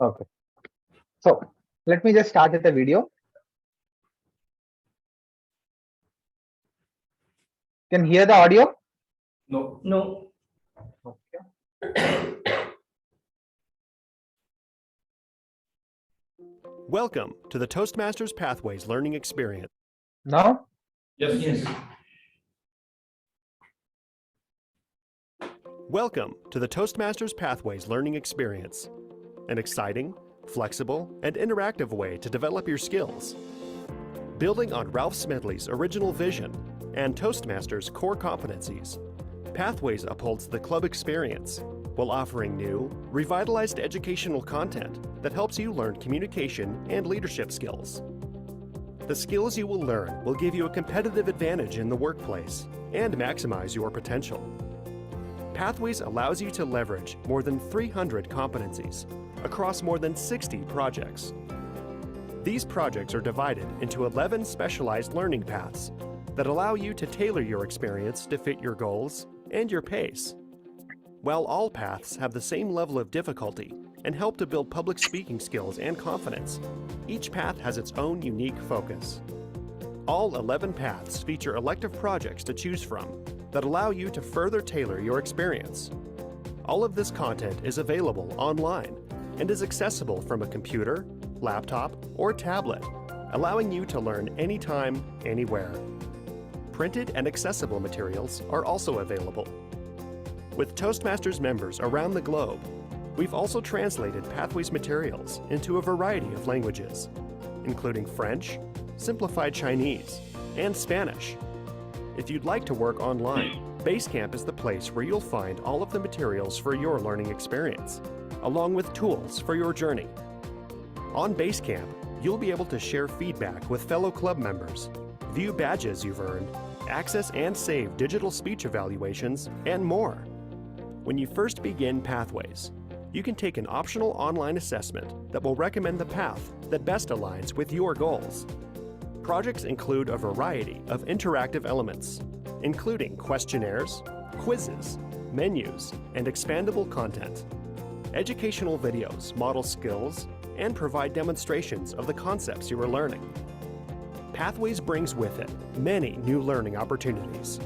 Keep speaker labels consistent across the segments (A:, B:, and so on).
A: Okay. So let me just start with the video. Can hear the audio?
B: No.
C: No.
A: Okay.
D: Welcome to the Toastmasters Pathways Learning Experience.
A: Now?
B: Yes.
C: Yes.
D: Welcome to the Toastmasters Pathways Learning Experience, an exciting, flexible, and interactive way to develop your skills. Building on Ralph Smedley's original vision and Toastmasters' core competencies, Pathways upholds the club experience while offering new, revitalized educational content that helps you learn communication and leadership skills. The skills you will learn will give you a competitive advantage in the workplace and maximize your potential. Pathways allows you to leverage more than 300 competencies across more than 60 projects. These projects are divided into 11 specialized learning paths that allow you to tailor your experience to fit your goals and your pace. While all paths have the same level of difficulty and help to build public speaking skills and confidence, each path has its own unique focus. All 11 paths feature elective projects to choose from that allow you to further tailor your experience. All of this content is available online and is accessible from a computer, laptop, or tablet, allowing you to learn anytime, anywhere. Printed and accessible materials are also available. With Toastmasters members around the globe, we've also translated Pathways materials into a variety of languages, including French, Simplified Chinese, and Spanish. If you'd like to work online, Basecamp is the place where you'll find all of the materials for your learning experience, along with tools for your journey. On Basecamp, you'll be able to share feedback with fellow club members, view badges you've earned, access and save digital speech evaluations, and more. When you first begin Pathways, you can take an optional online assessment that will recommend the path that best aligns with your goals. Projects include a variety of interactive elements, including questionnaires, quizzes, menus, and expandable content. Educational videos model skills and provide demonstrations of the concepts you are learning. Pathways brings with it many new learning opportunities.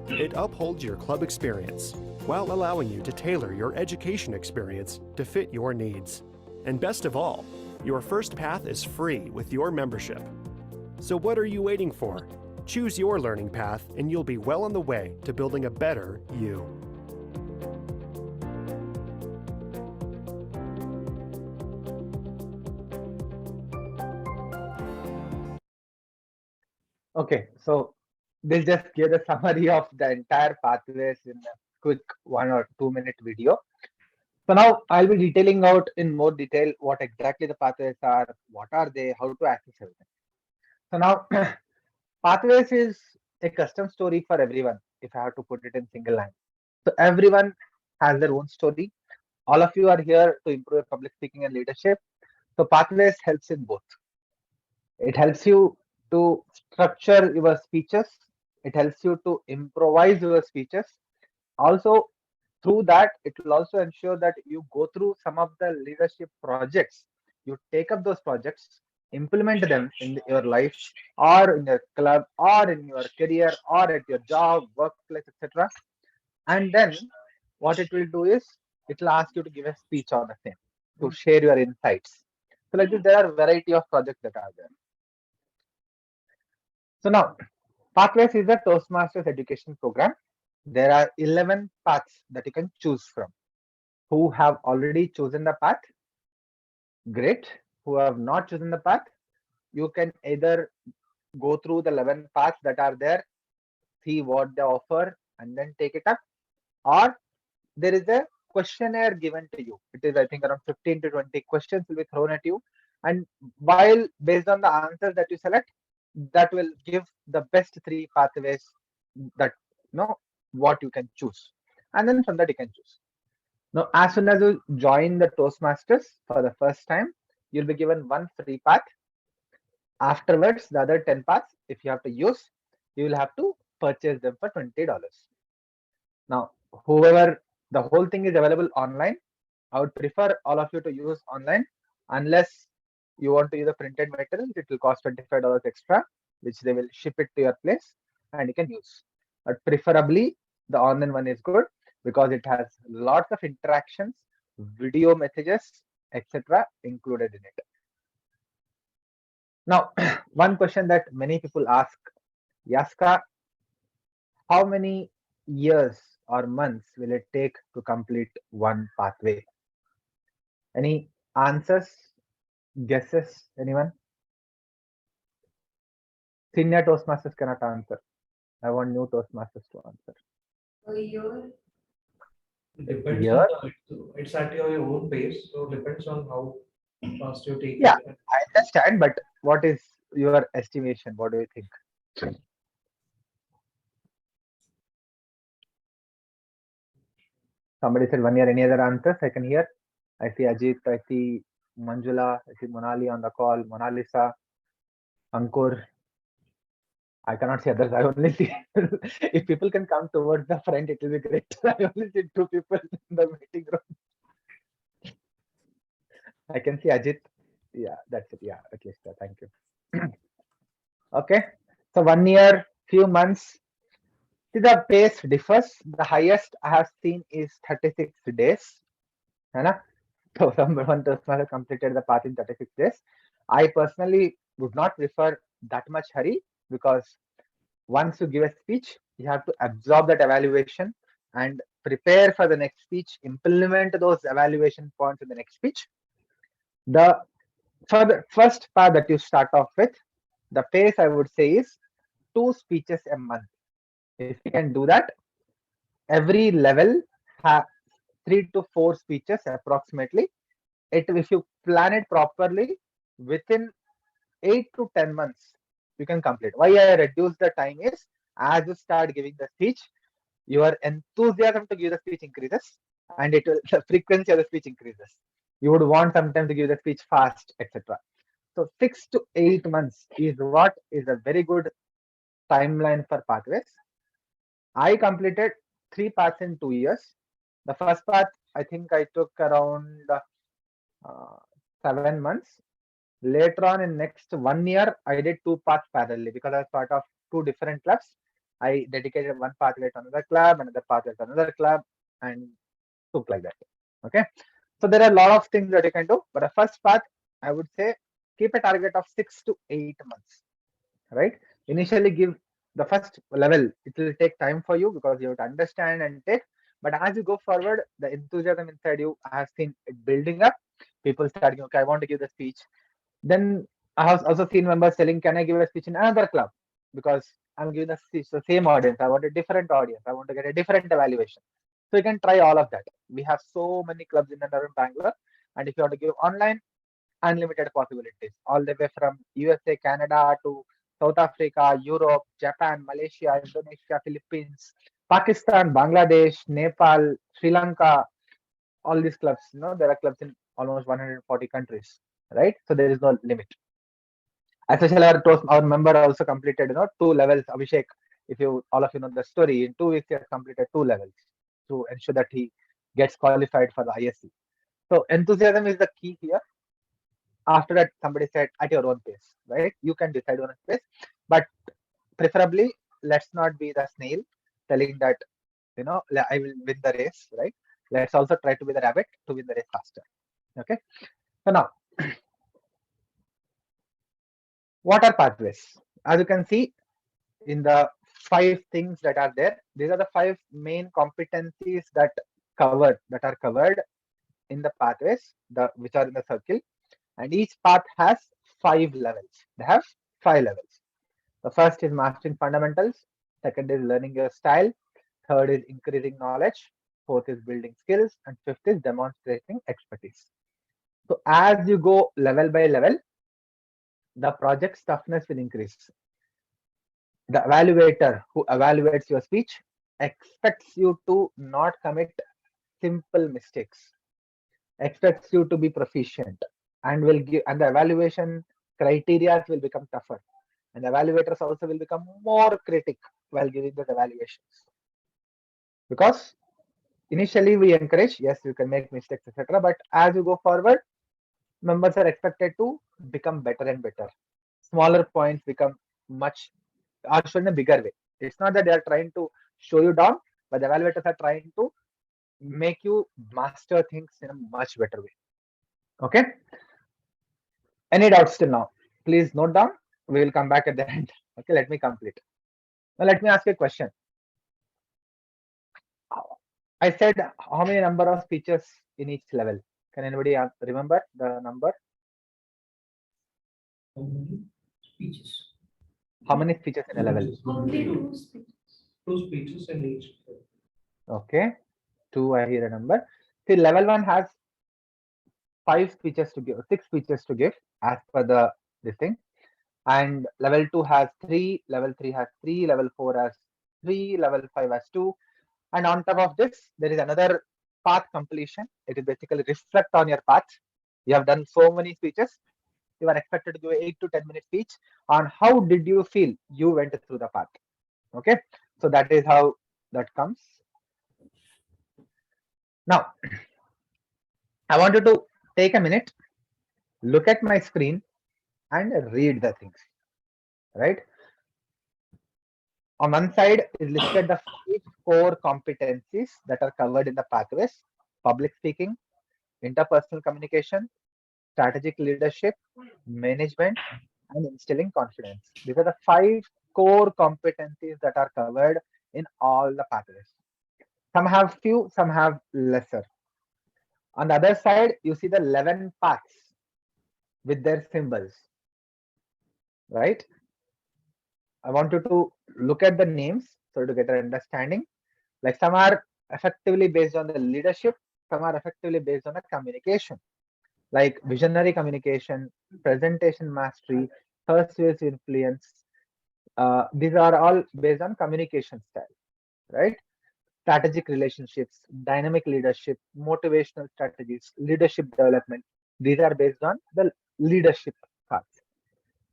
D: It upholds your club experience while allowing you to tailor your education experience to fit your needs. And best of all, your first path is free with your membership. So what are you waiting for? Choose your learning path and you'll be well on the way to building a better you.
A: Okay, so this just gave the summary of the entire pathways in a quick 1 or 2 minute video. So now I'll be detailing out in more detail what exactly the pathways are, what are they, how to access everything. So now pathways is a custom story for everyone, if I have to put it in single line. So everyone has their own story. All of you are here to improve public speaking and leadership. So pathways helps in both. It helps you to structure your speeches. It helps you to improvise your speeches. Also, through that, it will also ensure that you go through some of the leadership projects. You take up those projects, implement them in your life, or in your club, or in your career, or at your job, workplace, etc. And then what it will do is it will ask you to give a speech on the same, to share your insights. So like this, there are a variety of projects that are there. So now, Pathways is a Toastmasters education program. There are 11 paths that you can choose from. Who have already chosen the path? Great. Who have not chosen the path? You can either go through the 11 paths that are there, see what they offer, and then take it up. Or there is a questionnaire given to you. It is, I think, around 15 to 20 questions will be thrown at you. And while based on the answers that you select, that will give the best 3 pathways that what you can choose. And then from that you can choose. Now, as soon as you join the Toastmasters for the first time, you'll be given one free path. Afterwards, the other 10 paths, if you have to use, you will have to purchase them for $20. Now, the whole thing is available online. I would prefer all of you to use online unless you want to use the printed materials. It will cost $25 extra, which they will ship it to your place and you can use. But preferably the online one is good because it has lots of interactions, video messages, etc. included in it. Now, one question that many people ask, Yaska, how many years or months will it take to complete one pathway? Any answers, guesses, anyone? Senior Toastmasters cannot answer. I want new Toastmasters to answer.
B: A year.
C: Depends
A: Year?
C: on it's at your own pace, so depends on how fast you take
A: Yeah,
C: it.
A: I understand, but what is your estimation? What do you think? Somebody said 1 year. Any other answers I can hear? I see Ajit, I see Manjula, I see Monali on the call, Mona Lisa, Ankur. I cannot see others. I only see if people can come towards the front, it will be great. I only see two people in the meeting room. I can see Ajit. Yeah, that's it. Yeah, at least thank you. Okay, so 1 year, few months. See, the pace differs. The highest I have seen is 36 days. है ना? So someone has completed the path in 36 days. I personally would not prefer that much hurry because once you give a speech, you have to absorb that evaluation and prepare for the next speech, implement those evaluation points in the next speech. For the first part that you start off with, the pace I would say is 2 speeches a month. If you can do that, every level have 3 to 4 speeches approximately. If you plan it properly, within 8 to 10 months, you can complete. Why I reduce the time is, as you start giving the speech, your enthusiasm to give the speech increases and the frequency of the speech increases. You would want sometimes to give the speech fast, etc. So 6 to 8 months is what is a very good timeline for pathways. I completed 3 paths in 2 years. The first path, I think I took around 7 months. Later on in next 1 year, I did 2 paths parallelly because I was part of 2 different clubs. I dedicated one pathway to another club, another pathway to another club, and took like that. Okay. So there are a lot of things that you can do, but the first path, I would say, keep a target of 6 to 8 months. Right. Initially, give the first level. It will take time for you because you have to understand and take. But as you go forward, the enthusiasm inside you, I have seen it building up. People starting, okay, I want to give the speech. Then I have also seen members telling, can I give a speech in another club? Because I'm giving the same audience. I want a different audience. I want to get a different evaluation. So you can try all of that. We have so many clubs in and around Bangalore. And if you want to give online, unlimited possibilities. All the way from USA, Canada to South Africa, Europe, Japan, Malaysia, Indonesia, Philippines, Pakistan, Bangladesh, Nepal, Sri Lanka, all these clubs, there are clubs in almost 140 countries, right? So there is no limit. Especially our member also completed, 2 levels. Abhishek, if you all of you know the story, in 2 weeks he has completed 2 levels to ensure that he gets qualified for the ISC. So enthusiasm is the key here. After that, somebody said at your own pace, right? You can decide on a pace, but preferably let's not be the snail telling that, I will win the race, right? Let's also try to be the rabbit to win the race faster. Okay. So now, what are pathways? As you can see in the 5 things that are there, these are the 5 main competencies that are covered in the pathways, which are in the circle, and each path has 5 levels. They have 5 levels. The first is mastering fundamentals. Second is learning your style. Third is increasing knowledge. Fourth is building skills. And fifth is demonstrating expertise. So as you go level by level, the project's toughness will increase. The evaluator who evaluates your speech expects you to not commit simple mistakes, expects you to be proficient, and the evaluation criteria will become tougher. And the evaluators also will become more critic while giving the evaluations. Because initially we encourage, yes, you can make mistakes, etc. But as you go forward, members are expected to become better and better. Smaller points become are shown in a bigger way. It's not that they are trying to show you down, but the evaluators are trying to make you master things in a much better way. Okay. Any doubts till now? Please note down. We will come back at the end. Okay, let me complete. Now let me ask you a question. I said how many number of features in each level? Can anybody remember the number?
C: How many speeches?
A: How many features in a level?
B: Only two speeches.
C: Two speeches in each.
A: Okay, 2. I hear a number. See, level 1 has 5 speeches to give, 6 speeches to give as per this thing. And level 2 has 3, level 3 has 3, level 4 has 3, level 5 has 2. And on top of this, there is another path completion. It is basically reflect on your path. You have done so many speeches. You are expected to give 8 to 10 minute speech on how did you feel you went through the path. Okay, so that is how that comes. Now, I want you to take a minute, look at my screen and read the things, right? On one side is listed the 5 core competencies that are covered in the pathways: public speaking, interpersonal communication, strategic leadership, management, and instilling confidence. These are the 5 core competencies that are covered in all the pathways. Some have few, some have lesser. On the other side, you see the 11 paths with their symbols, right? I want you to look at the names so to get an understanding. Like some are effectively based on the leadership, some are effectively based on the communication, like visionary communication, presentation mastery, persuasive influence. These are all based on communication style, right? Strategic relationships, dynamic leadership, motivational strategies, leadership development. These are based on the leadership parts.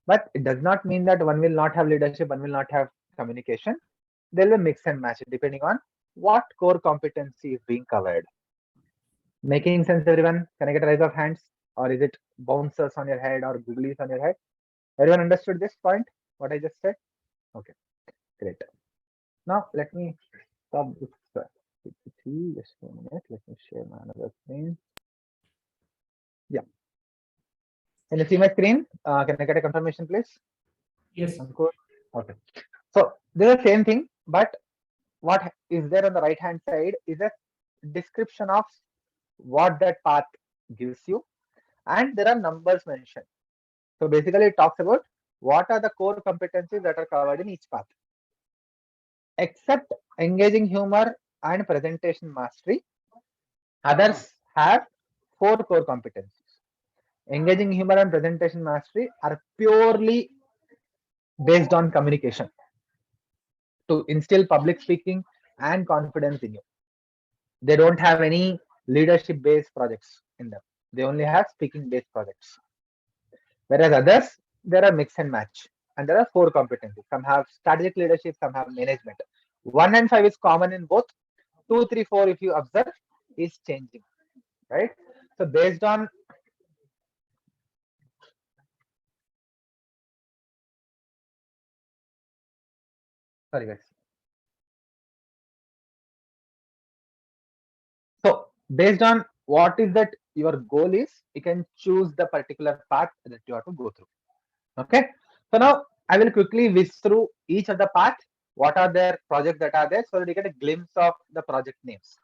A: But it does not mean that one will not have leadership, one will not have communication. There will be mix and match depending on what core competency is being covered. Making sense, everyone? Can I get a raise of hands? Or is it bouncers on your head or googlies on your head? Everyone understood this point? What I just said? Okay, great. Now let me stop this. Just a minute. Let me share my another screen. Yeah. Can you see my screen? Can I get a confirmation, please?
C: Yes.
A: Okay. So this is the same thing, but what is there on the right hand side is a description of what that path gives you, and there are numbers mentioned. So basically it talks about what are the core competencies that are covered in each path. Except engaging humor and presentation mastery, others have 4 core competencies. Engaging humor and presentation mastery are purely based on communication to instill public speaking and confidence in you. They don't have any leadership based projects in them. They only have speaking based projects. Whereas others, there are mix and match. And there are 4 competencies. Some have strategic leadership, some have management. 1 and 5 is common in both. 2, 3, 4, if you observe, is changing, right? So based on sorry guys. So based on what is that your goal is, you can choose the particular path that you have to go through. Okay. So now I will quickly whiz through each of the path. What are their projects that are there, so that you get a glimpse of the project names.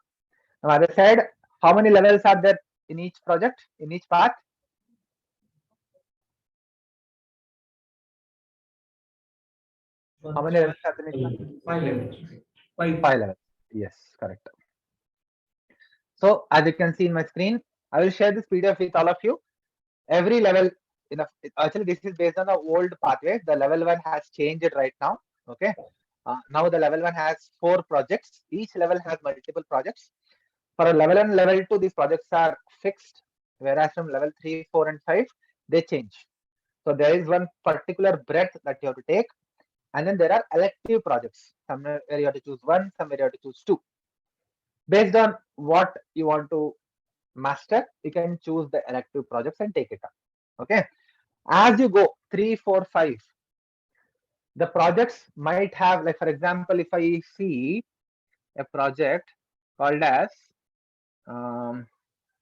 A: Now, as I said, how many levels are there in each project, in each path? How many levels are there in each path?
C: 5 levels. 5.
A: 5 levels. Yes, correct. So as you can see in my screen, I will share this PDF with all of you. Every level, actually this is based on the old pathways. The level 1 has changed right now. Okay. Now the level 1 has 4 projects. Each level has multiple projects. For a level 1 and level 2, these projects are fixed, whereas from level 3, 4, and 5, they change. So there is one particular breadth that you have to take, and then there are elective projects. Somewhere you have to choose 1, somewhere you have to choose 2. Based on what you want to master, you can choose the elective projects and take it up. Okay. As you go 3, 4, 5, the projects might have, like for example, if I see a project called as um,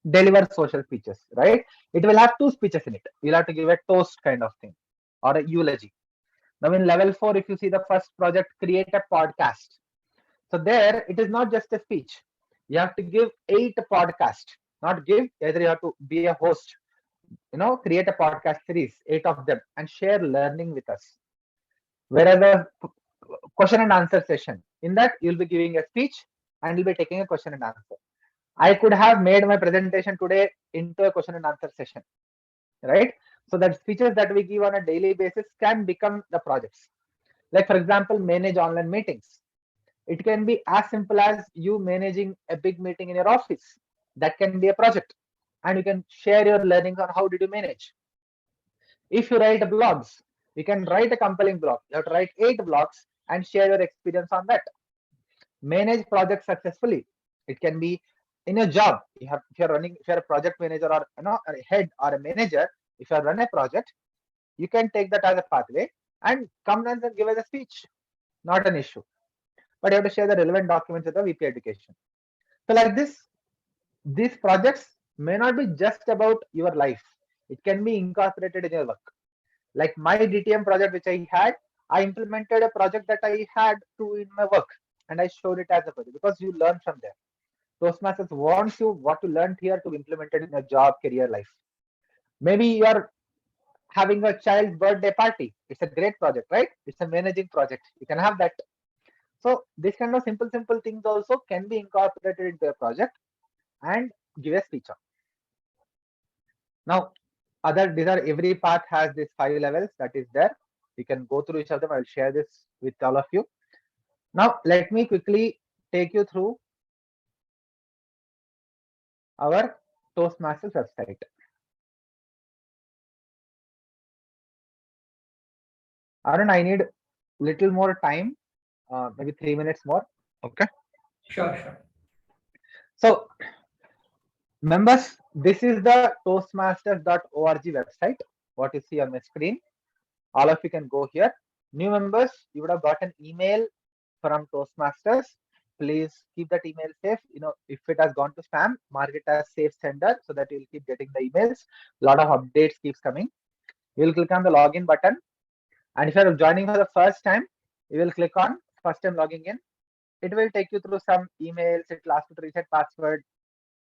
A: deliver social speeches, right? It will have two speeches in it. You'll have to give a toast kind of thing or a eulogy. Now in level 4, if you see the first project, create a podcast. So there, it is not just a speech. You have to give 8 podcast. Not give, either you have to be a host, create a podcast series, 8 of them, and share learning with us. Whereas a question and answer session, in that you'll be giving a speech and you'll be taking a question and answer. I could have made my presentation today into a question and answer session, right? So that speeches that we give on a daily basis can become the projects. Like for example, manage online meetings. It can be as simple as you managing a big meeting in your office. That can be a project, and you can share your learnings on how did you manage. If you write blogs, you can write a compelling blog. You have to write 8 blogs and share your experience on that. Manage projects successfully. It can be in your job. If you're a project manager or a head or a manager, if you run a project, you can take that as a pathway and come and give us a speech. Not an issue. But you have to share the relevant documents with the VP education. So like this, these projects may not be just about your life. It can be incorporated in your work. Like my DTM project which I had, I implemented a project that I had to in my work and I showed it as a project because you learn from there. Toastmasters wants you what you learned here to implement it in your job, career, life. Maybe you are having a child's birthday party. It's a great project, right? It's a managing project. You can have that. So this kind of simple things also can be incorporated into a project and give a speech on. Now, every path has these 5 levels that is there. You can go through each of them. I will share this with all of you. Now, let me quickly take you through our Toastmasters website. Arun, I need little more time, maybe 3 minutes more. Okay.
C: Sure.
A: So, members, this is the toastmasters.org website. What you see on my screen. All of you can go here. New members, you would have got an email from Toastmasters. Please keep that email safe. If it has gone to spam, mark it as safe sender so that you'll keep getting the emails. A lot of updates keeps coming. You'll click on the login button. And if you're joining for the first time, you will click on first time logging in. It will take you through some emails. It will ask you to reset password.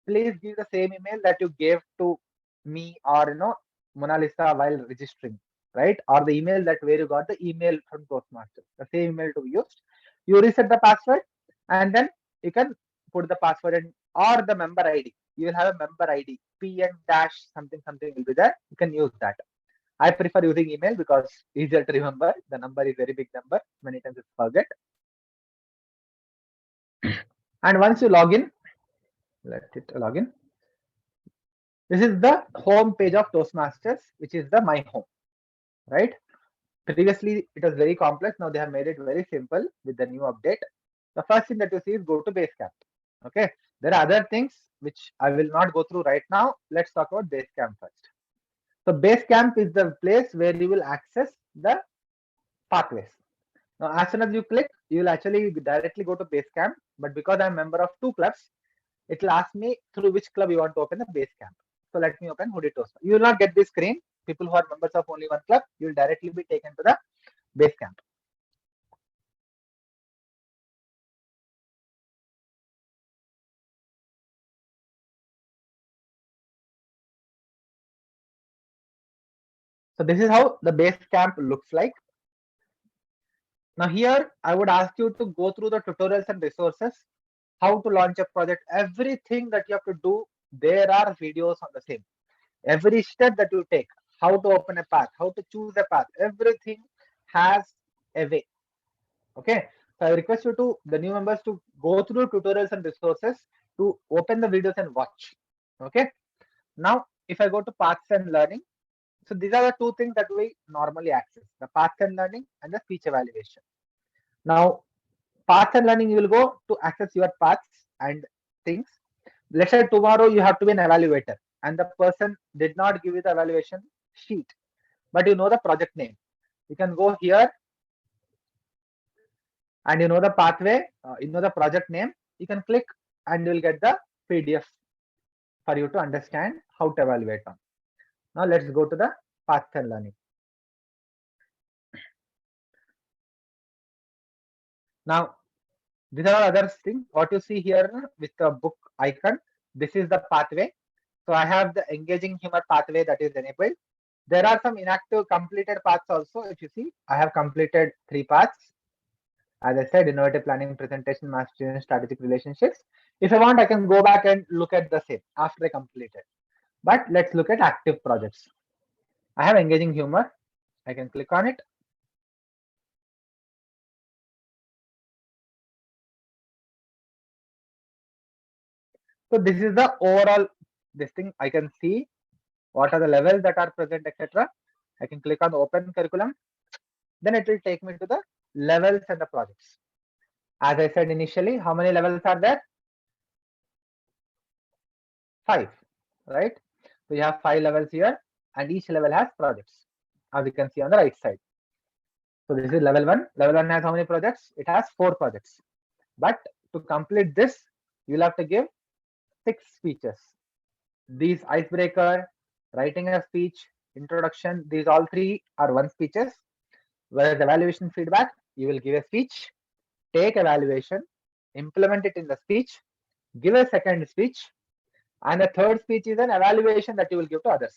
A: Please give the same email that you gave to me or Mona Lisa while registering, right? Or the email that where you got the email from Toastmasters. The same email to be used. You reset the password and then you can put the password in or the member ID. You will have a member ID. PN dash something will be there. You can use that. I prefer using email because easier to remember. The number is very big number. Many times it's forget. And once you log in, let it log in. This is the home page of Toastmasters, which is the My Home, right? Previously, it was very complex. Now they have made it very simple with the new update. The first thing that you see is go to Basecamp. Okay. There are other things which I will not go through right now. Let's talk about Basecamp first. So Basecamp is the place where you will access the pathways. Now, as soon as you click, you will actually directly go to Basecamp. But because I'm a member of 2 clubs, it will ask me through which club you want to open the Basecamp. So let me open Hoodie Toast. You will not get this screen. People who are members of only 1 club, you will directly be taken to the Basecamp. So this is how the Basecamp looks like. Now here, I would ask you to go through the tutorials and resources, how to launch a project, everything that you have to do. There are videos on the same. Every step that you take, how to open a path, how to choose a path, everything has a way. Okay. So I request you to, the new members, to go through tutorials and resources to open the videos and watch. Okay. Now, if I go to paths and learning, so these are the 2 things that we normally access, the paths and learning and the speech evaluation. Now, paths and learning, you will go to access your paths and things. Let's say tomorrow you have to be an evaluator and the person did not give you the evaluation sheet, but you know the project name. You can go here and you know the pathway, you know the project name. You can click and you will get the PDF for you to understand how to evaluate on. Now let's go to the path and learning. Now these are other things. What you see here with the book icon, this is the pathway. So I have the engaging humor pathway that is enabled. There are some inactive completed paths also. If you see, I have completed 3 paths. As I said, innovative planning, presentation, mastery, and strategic relationships. If I want, I can go back and look at the same after I completed. But let's look at active projects. I have engaging humor. I can click on it. So this is the overall this thing. I can see what are the levels that are present, etc. I can click on open curriculum. Then it will take me to the levels and the projects. As I said initially, how many levels are there? 5, right? So you have 5 levels here, and each level has projects, as you can see on the right side. So this is level 1. Level 1 has how many projects? It has 4 projects. But to complete this, you'll have to give 6 speeches. These icebreaker, writing a speech, introduction, these all 3 are 1 speeches. Whereas evaluation feedback, you will give a speech, take evaluation, implement it in the speech, give a second speech, and a third speech is an evaluation that you will give to others.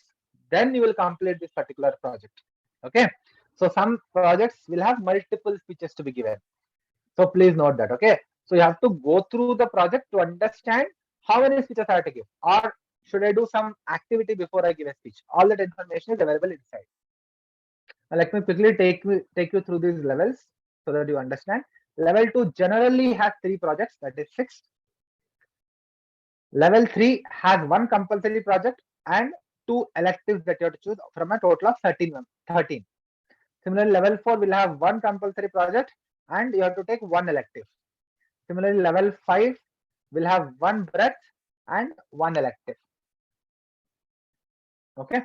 A: Then you will complete this particular project. Okay. So some projects will have multiple speeches to be given. So please note that. Okay. So you have to go through the project to understand how many speeches I have to give, or should I do some activity before I give a speech. All that information is available inside. Now let me quickly take you through these levels so that you understand. Level 2 generally has 3 projects, that is 6. Level 3 has 1 compulsory project and 2 electives that you have to choose from a total of 13. Similarly, level 4 will have 1 compulsory project and you have to take 1 elective. Similarly, level 5 will have 1 breadth and 1 elective. Okay.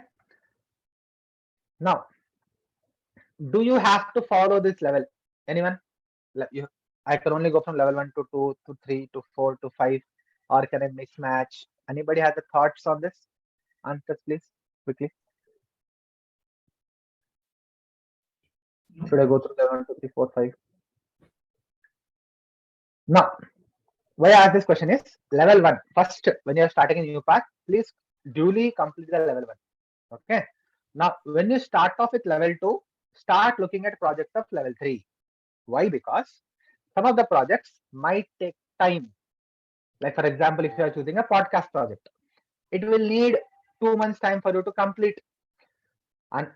A: Now, do you have to follow this level? Anyone? I can only go from level 1 to 2 to 3 to 4 to 5, or can I mismatch? Anybody has the thoughts on this? Answers, please, quickly. Should I go through level 1, 2, 3, 4, 5? Now, why I ask this question is level 1. First, when you are starting a new path, please duly complete the level 1. Okay. Now, when you start off with level 2, start looking at projects of level 3. Why? Because some of the projects might take time. Like for example, if you are choosing a podcast project, it will need 2 months time for you to complete. And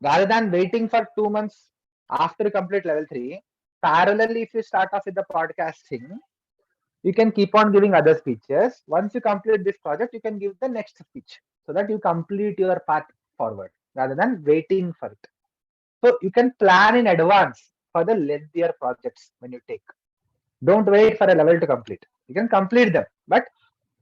A: rather than waiting for 2 months after you complete level 3, parallelly, if you start off with the podcasting, you can keep on giving other speeches. Once you complete this project, you can give the next speech so that you complete your path forward rather than waiting for it. So you can plan in advance for the lengthier projects when you take. Don't wait for a level to complete. You can complete them, but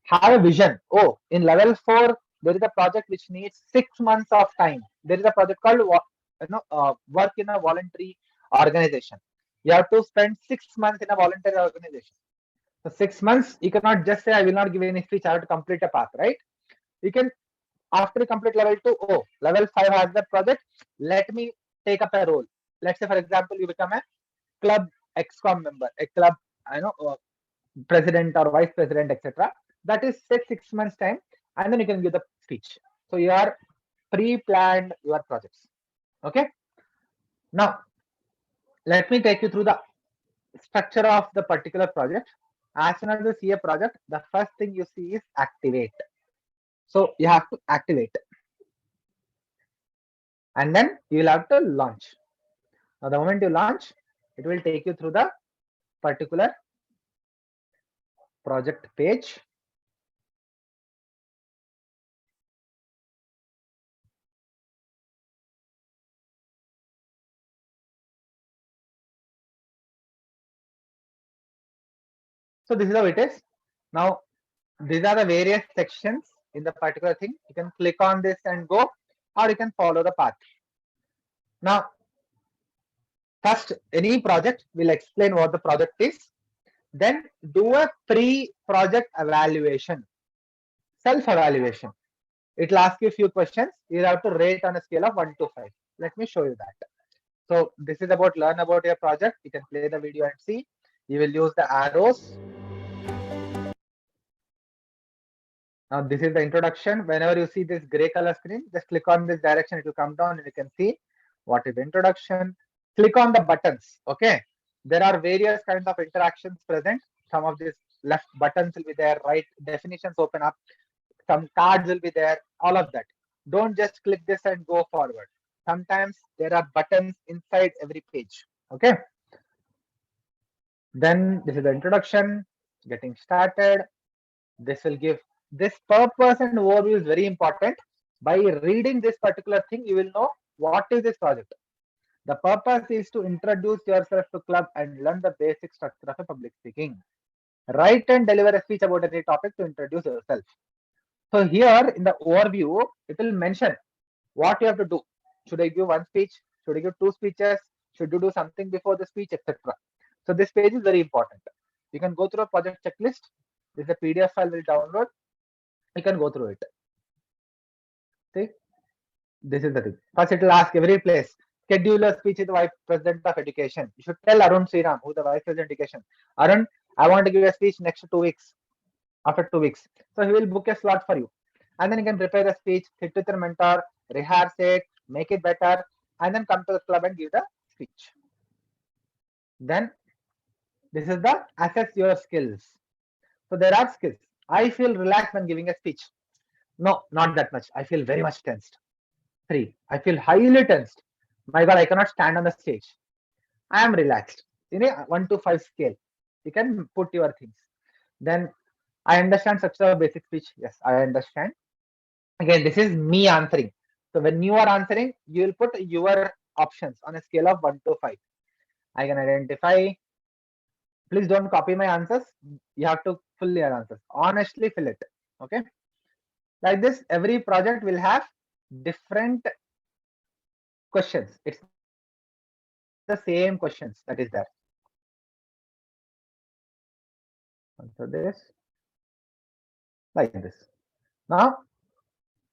A: have a vision. Oh, in level 4, there is a project which needs 6 months of time. There is a project called work in a voluntary organization. You have to spend 6 months in a voluntary organization. So 6 months, you cannot just say I will not give any speech. I have to complete a path, right? You can, after you complete level 2, oh, level 5 has that project. Let me take up a role. Let's say, for example, you become a club XCOM member, a club, president or vice president, etc. That is set 6 months time, and then you can give the speech. So you are pre-planned your projects. Okay. Now, let me take you through the structure of the particular project. As soon as you see a project, the first thing you see is activate. So you have to activate, and then you will have to launch. Now, the moment you launch, it will take you through the particular project page. So this is how it is. Now, these are the various sections in the particular thing. You can click on this and go, or you can follow the path. Now, first, any project will explain what the project is. Then do a pre-project evaluation, self-evaluation. It will ask you a few questions. You have to rate on a scale of 1 to 5. Let me show you that. So this is about learn about your project. You can play the video and see. You will use the arrows. Now this is the introduction. Whenever you see this gray color screen, just click on this direction. It will come down and you can see what is the introduction. Click on the buttons. Okay. There are various kinds of interactions present. Some of these left buttons will be there, right definitions open up. Some cards will be there, all of that. Don't just click this and go forward. Sometimes there are buttons inside every page. Okay. Then this is the introduction, getting started. This will give this purpose and overview is very important. By reading this particular thing, you will know what is this project. The purpose is to introduce yourself to club and learn the basic structure of a public speaking. Write and deliver a speech about any topic to introduce yourself. So here in the overview, it will mention what you have to do. Should I give one speech? Should I give two speeches? Should you do something before the speech, etc. So this page is very important. You can go through a project checklist. This is a PDF file will download. You can go through it. See, this is the thing. First, it will ask every place. Schedule a speech with the Vice President of Education. You should tell Arun Sriram, who is the Vice President of Education. Arun, I want to give a speech next 2 weeks. After 2 weeks. So he will book a slot for you. And then you can prepare the speech, sit with your mentor, rehearse it, make it better, and then come to the club and give the speech. Then this is the assess your skills. So there are skills. I feel relaxed when giving a speech. No, not that much. I feel very much tensed. 3. I feel highly tensed. My God, I cannot stand on the stage. I am relaxed. In a 1 to 5 scale, you can put your things. Then I understand structure of basic speech. Yes, I understand. Again, this is me answering. So when you are answering, you will put your options on a scale of 1 to 5. I can identify. Please don't copy my answers. You have to fill your answers. Honestly fill it. Okay. Like this, every project will have different questions. It's the same questions that is there. Answer this like this. Now,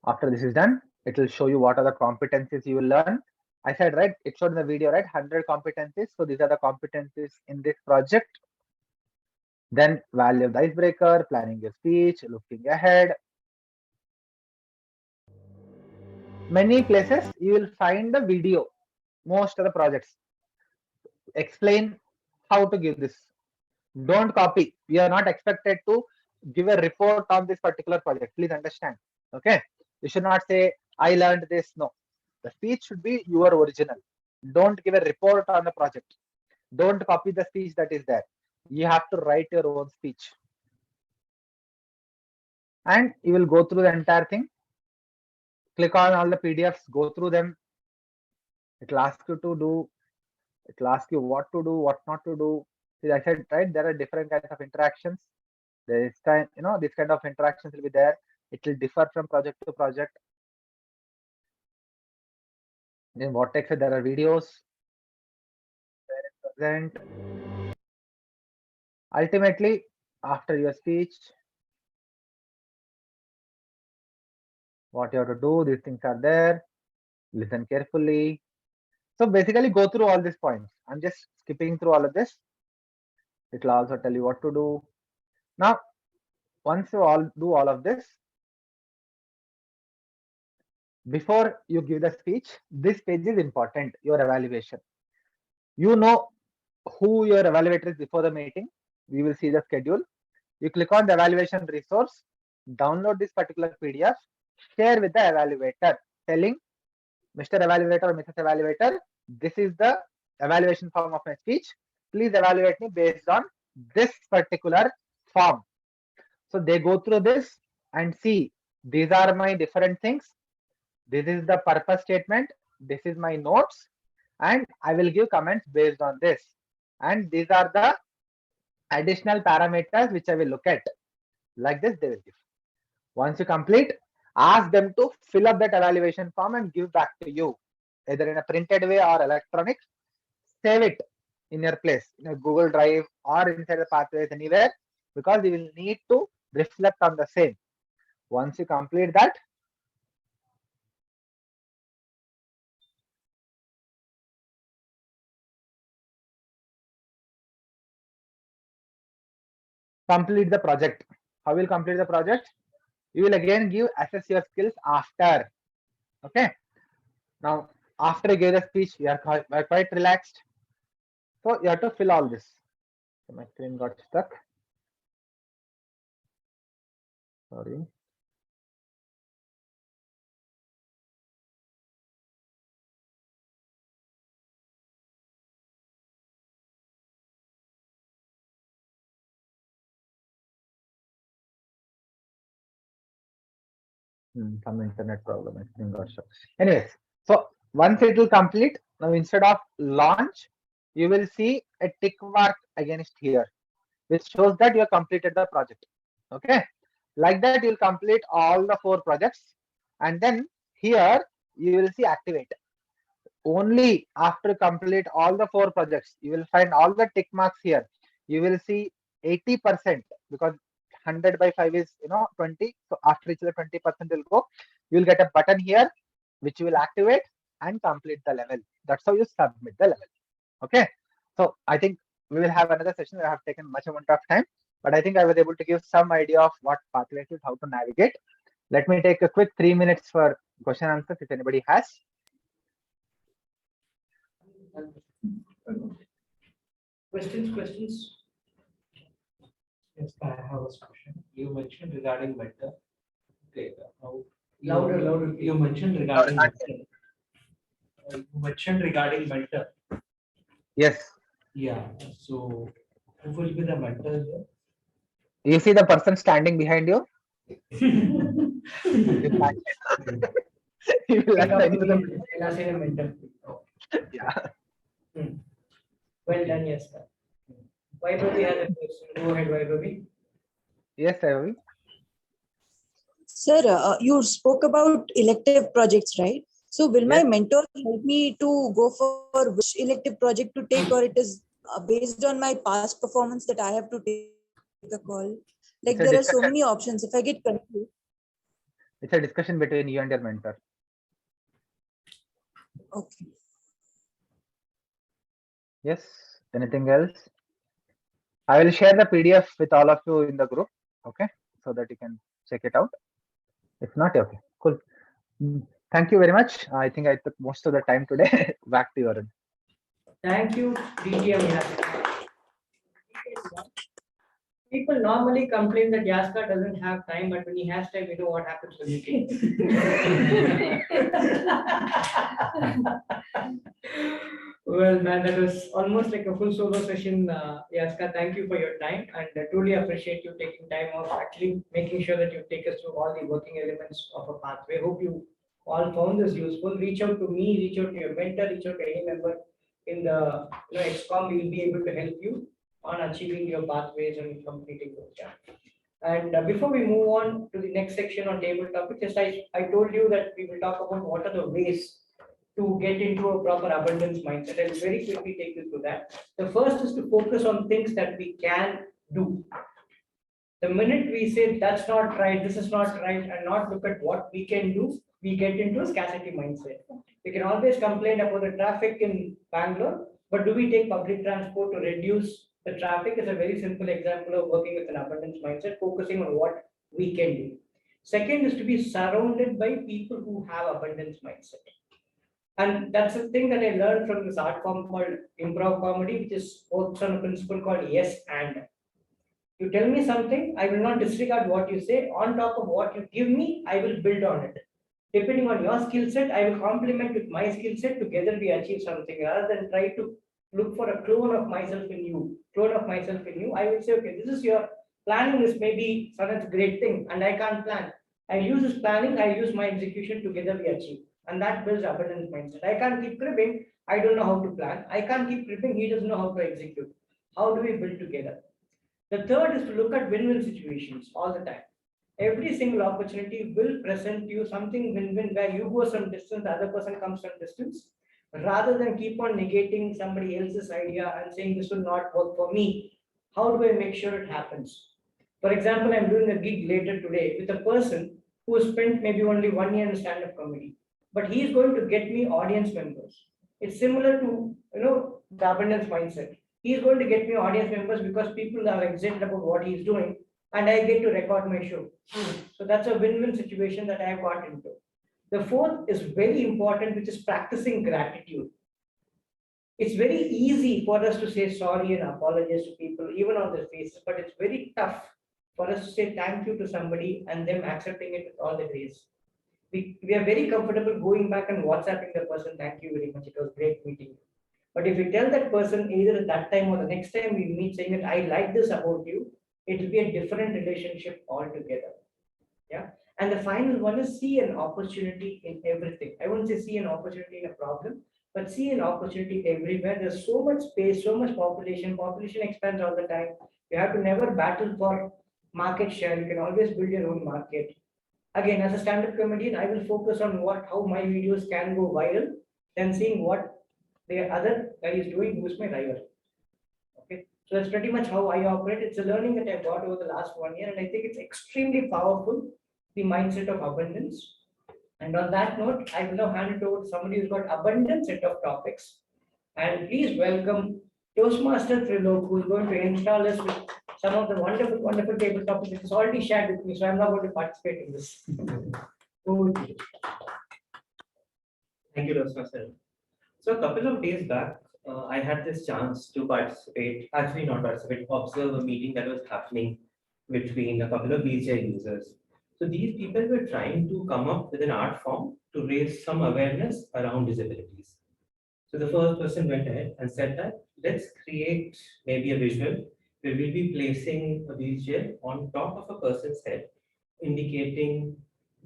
A: after this is done, it will show you what are the competencies you will learn. I said, right, it showed in the video, right, 100 competencies. So these are the competencies in this project. Then value of the icebreaker, planning your speech, looking ahead. Many places you will find the video. Most of the projects explain how to give this. Don't copy. We are not expected to give a report on this particular project. Please understand. Okay. You should not say, I learned this. No. The speech should be your original. Don't give a report on the project. Don't copy the speech that is there. You have to write your own speech. And you will go through the entire thing. Click on all the PDFs, go through them. It will ask you to do, it will ask you what to do, what not to do. See, I said, right, there are different kinds of interactions. There is kind, this kind of interactions will be there. It will differ from project to project. In Vortex, there are videos. Present. Ultimately, after your speech, what you have to do, these things are there. Listen carefully. So basically go through all these points. I'm just skipping through all of this. It will also tell you what to do. Now, once you all do all of this, before you give the speech, this page is important, your evaluation. You know who your evaluator is before the meeting. We will see the schedule. You click on the evaluation resource, download this particular PDF, share with the evaluator, telling Mr. Evaluator or Mrs. Evaluator, this is the evaluation form of my speech. Please evaluate me based on this particular form. So they go through this and see, these are my different things. This is the purpose statement. This is my notes. And I will give comments based on this. And these are the additional parameters which I will look at. Like this, they will give. Once you complete, ask them to fill up that evaluation form and give back to you, either in a printed way or electronic. Save it in your place, in a Google Drive or inside the pathways anywhere, because you will need to reflect on the same. Once you complete that, complete the project. How will complete the project? You will again give assess your skills after. Okay. Now, after you give the speech, you are quite relaxed. So you have to fill all this. So my screen got stuck. Sorry. Some internet problem. I think got stuck. Anyways, so once it will complete, now instead of launch, you will see a tick mark against here, which shows that you have completed the project. Okay. Like that, you'll complete all the 4 projects, and then here you will see activate. Only after complete all the 4 projects, you will find all the tick marks here. You will see 80%, because 100 by 5 is 20. So after each of the 20% will go, you will get a button here which you will activate and complete the level. That's how you submit the level. Okay. So I think we will have another session. I have taken much amount of time, but I think I was able to give some idea of what Pathways is, how to navigate. Let me take a quick 3 minutes for question answers if anybody has.
C: Questions? Yes, I have a question. You mentioned regarding mentor. Okay, louder. You mentioned regarding mentor. You mentioned regarding mentor.
A: Yes.
C: Yeah. So who will be the mentor here?
A: You see the person standing behind you? You will assign to the
C: mentor.
A: Yeah.
C: Well done, yes, sir. Vaibhavi has a question. Go ahead, Vaibhavi.
A: Yes, I will.
B: Sir, you spoke about elective projects, right? So will my
A: Yes.
B: mentor help me to go for which elective project to take, or it is based on my past performance that I have to take a call? Like
A: It's a
B: there are so
A: discussion.
B: many options. If I get confused.
A: It's a discussion between you and your mentor.
B: Okay.
A: Yes. Anything else? I will share the PDF with all of you in the group. Okay. So that you can check it out. If not, okay. Cool. Thank you very much. I think I took most of the time today. Back to you, Arun.
E: Thank you, DTM. People normally complain that Yaska doesn't have time, but when he has time, we know what happens when he can. Well, man, that was almost like a full solo session. Yaska, thank you for your time, and I truly appreciate you taking time off, actually making sure that you take us through all the working elements of a pathway. Hope you all found this useful. Reach out to me, reach out to your mentor, reach out to any member in the XCOM. We will be able to help you on achieving your pathways and completing those. Yeah. And before we move on to the next section on table topic, just I told you that we will talk about what are the ways to get into a proper abundance mindset. I'll very quickly take you through that. The first is to focus on things that we can do. The minute we say that's not right, this is not right, and not look at what we can do, we get into a scarcity mindset. We can always complain about the traffic in Bangalore, but do we take public transport to reduce the traffic? Is a very simple example of working with an abundance mindset, focusing on what we can do. Second is to be surrounded by people who have abundance mindset. And that's the thing that I learned from this art form called improv comedy, which is works on a principle called yes and. You tell me something, I will not disregard what you say. On top of what you give me, I will build on it. Depending on your skill set, I will complement with my skill set. Together we achieve something, rather than try to look for a clone of myself in you. I will say, okay, this is your planning is maybe Sanat's great thing, and I can't plan. I use this planning, I use my execution, together we achieve. And that builds abundance mindset. I can't keep cribbing, I don't know how to plan. I can't keep cribbing, he doesn't know how to execute. How do we build together? The third is to look at win-win situations all the time. Every single opportunity will present you something win-win where you go some distance, the other person comes some distance, rather than keep on negating somebody else's idea and saying this will not work for me. How do I make sure it happens? For example, I'm doing a gig later today with a person who has spent maybe only 1 year in stand-up comedy, but he is going to get me audience members. It's similar to the abundance mindset. He is going to get me audience members because people are excited about what he is doing, and I get to record my show. So that's a win-win situation that I have got into. The fourth is very important, which is practicing gratitude. It's very easy for us to say sorry and apologize to people, even on their faces, but it's very tough for us to say thank you to somebody and them accepting it with all the grace. We are very comfortable going back and WhatsApping the person, thank you very much, it was great meeting you. But if we tell that person either at that time or the next time we meet saying that I like this about you, it will be a different relationship altogether. Yeah. And the final one is see an opportunity in everything. I won't say see an opportunity in a problem, but see an opportunity everywhere. There's so much space, so much population. Population expands all the time. You have to never battle for market share. You can always build your own market. Again, as a stand-up comedian, I will focus on how my videos can go viral, than seeing what the other guy is doing, who's my rival. Okay, so that's pretty much how I operate. It's a learning that I've got over the last 1 year, and I think it's extremely powerful, the mindset of abundance. And on that note, I will now hand it over to somebody who's got abundant set of topics. And please welcome Toastmaster Trilok, who is going to install us with some of the wonderful, wonderful table topics that is already shared with me. So I'm not going to participate in this. Over to you.
C: Thank you, Toastmaster. So a couple of days back, I had this chance to participate, actually not participate, observe a meeting that was happening between a couple of wheelchair users. So these people were trying to come up with an art form to raise some awareness around disabilities. So the first person went ahead and said that let's create maybe a visual where we'll be placing a wheelchair on top of a person's head, indicating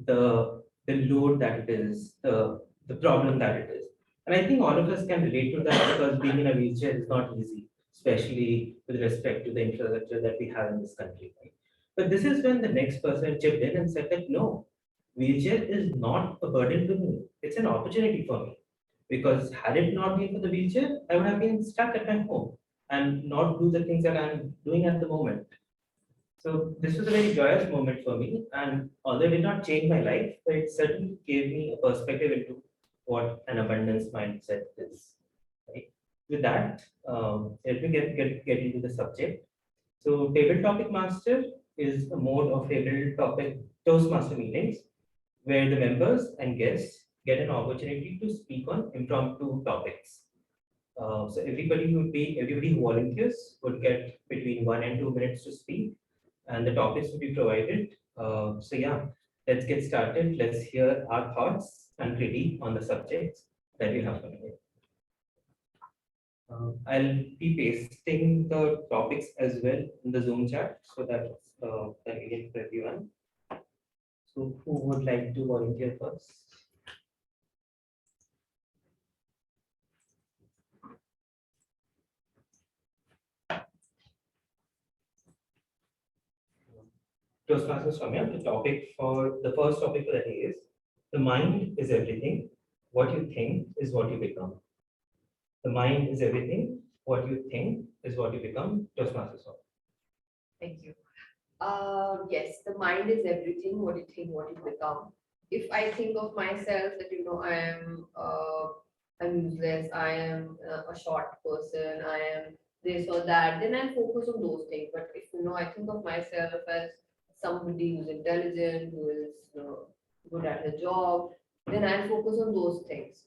C: the load that it is, the problem that it is. And I think all of us can relate to that because being in a wheelchair is not easy, especially with respect to the infrastructure that we have in this country. Right? But this is when the next person chipped in and said that no, wheelchair is not a burden to me. It's an opportunity for me. Because had it not been for the wheelchair, I would have been stuck at my home and not do the things that I'm doing at the moment. So this was a very joyous moment for me. And although it did not change my life, but it certainly gave me a perspective into what an abundance mindset is. Right? With that, let me get into the subject. So Table Topic Master is a mode of table topic Toastmaster meetings where the members and guests get an opportunity to speak on impromptu topics. So everybody who volunteers would get between 1 and 2 minutes to speak, and the topics will be provided. So yeah, let's get started. Let's hear our thoughts and critique on the subjects that we have today. I'll be pasting the topics as well in the Zoom chat so that convenient for everyone. So who would like to volunteer first? Toastmaster Soumya, the first topic for the day is the mind is everything. What you think is what you become. The mind is everything. What you think is what you become. Toastmaster Soumya.
F: Thank you. Yes, the mind is everything. What you think, what you become. If I think of myself that I'm useless, I am a short person, I am this or that, then I focus on those things. But if I think of myself as somebody who's intelligent, who is good at her job, then I focus on those things.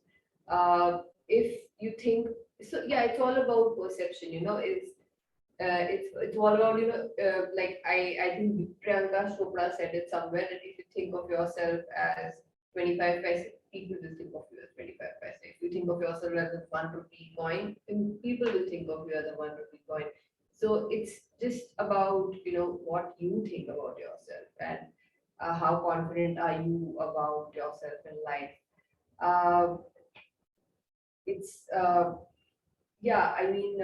F: If you think so, yeah, it's all about perception. It's all about like I think Priyanka Chopra said it somewhere that if you think of yourself as 25 paise, people will think of you as 25 paise. If you think of yourself as a 1 rupee coin, then people will think of you as a 1 rupee coin. So it's just about what you think about yourself and how confident are you about yourself in life. It's yeah, I mean.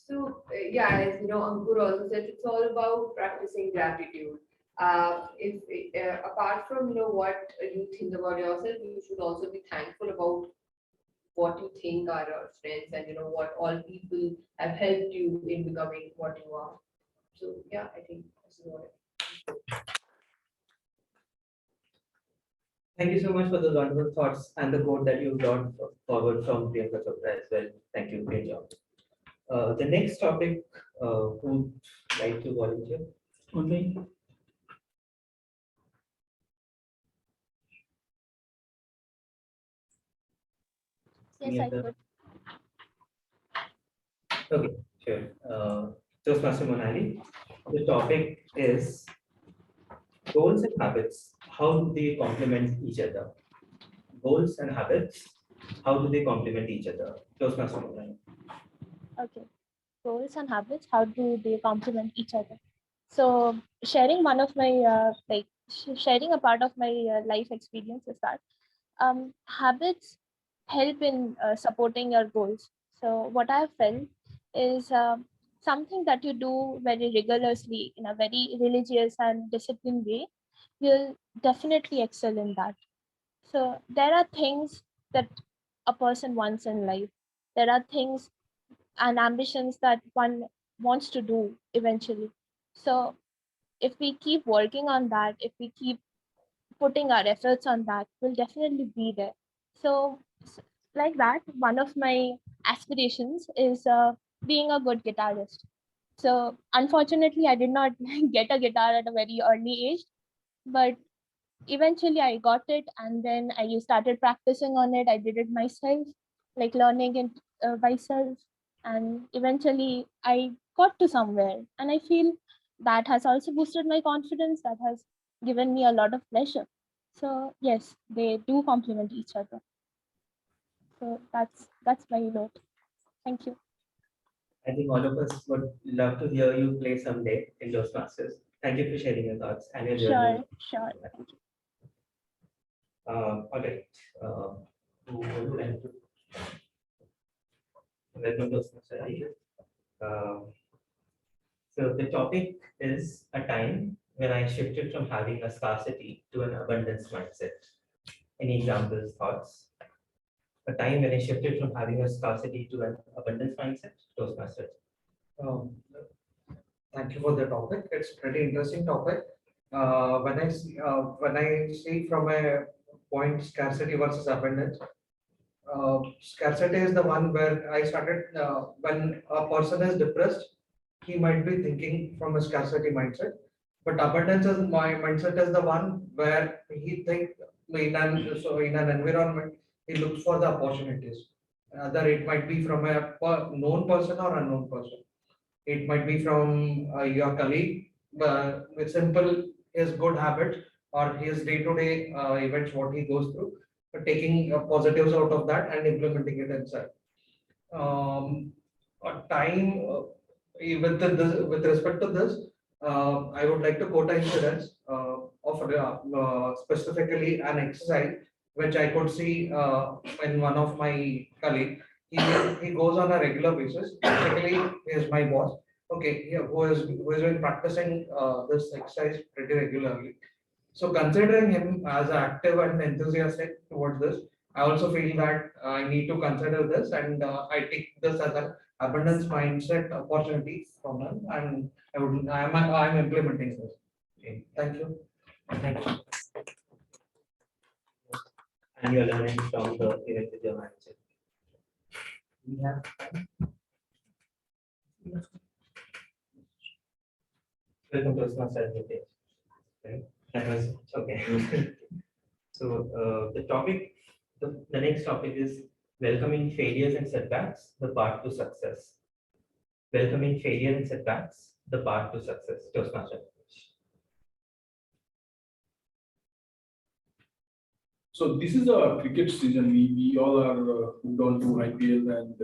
F: So yeah, as you know, Ankur also said, it's all about practicing gratitude. If apart from what you think about yourself, you should also be thankful about what you think are your strengths and what all people have helped you in becoming what you are. So yeah, I think this is what.
C: Thank you so much for those wonderful thoughts and the quote that you brought forward from Priyanka Chopra as well. Thank you, great job. The next topic, who would like to volunteer? Only.
G: Yes, I could.
C: Okay, sure. Toastmaster Monali, the topic is goals and habits. How do they complement each other? Goals and habits, how do they complement each other? Toastmaster Monali.
G: Okay. Goals and habits, how do they complement each other? So sharing one of my sharing a part of my life experience is that habits help in supporting your goals. So what I have felt is something that you do very rigorously in a very religious and disciplined way, you'll definitely excel in that. So there are things that a person wants in life. There are things and ambitions that one wants to do eventually. So if we keep working on that, if we keep putting our efforts on that, we'll definitely be there. So like that, one of my aspirations is being a good guitarist. So unfortunately, I did not get a guitar at a very early age, but eventually I got it, and then I started practicing on it. I did it myself, like learning it myself, and eventually I got to somewhere. And I feel that has also boosted my confidence. That has given me a lot of pleasure. So yes, they do complement each other. So that's my note. Thank you.
C: I think all of us would love to hear you play someday in those classes. Thank you for sharing your thoughts and your journey.
G: Sure. Thank you.
C: All right. Who would like to? Welcome to Toastmasters. So the topic is a time when I shifted from having a scarcity to an abundance mindset. Any examples, thoughts? A time when I shifted from having a scarcity to an abundance mindset. Toastmasters.
H: Um, Thank you for the topic. It's pretty interesting topic. When I see from a point scarcity versus abundance, scarcity is the one where I started when a person is depressed, he might be thinking from a scarcity mindset. But abundance is my mindset is the one where he think in an environment he looks for the opportunities. Either it might be from a known person or unknown person. It might be from your colleague, with simple his good habits or his day-to-day events, what he goes through, taking positives out of that and implementing it inside. A time with respect to this, I would like to quote an incident of specifically an exercise which I could see in one of my colleague. He goes on a regular basis. Basically, he is my boss. Okay, yeah, who is been practicing this exercise pretty regularly. So considering him as active and enthusiastic towards this, I also feel that I need to consider this, and I take this as an abundance mindset opportunity from him, and I'm implementing this. Okay, thank you.
C: Thank you. And you're learning from the event with your manager. We have welcome to Toastmasters meeting. Okay, that was okay. So the topic, the next topic is welcoming failures and setbacks, the path to success. Welcoming failure and setbacks, the path to success. Toastmasters.
I: So this is a cricket season. We all are hooked on to IPL, and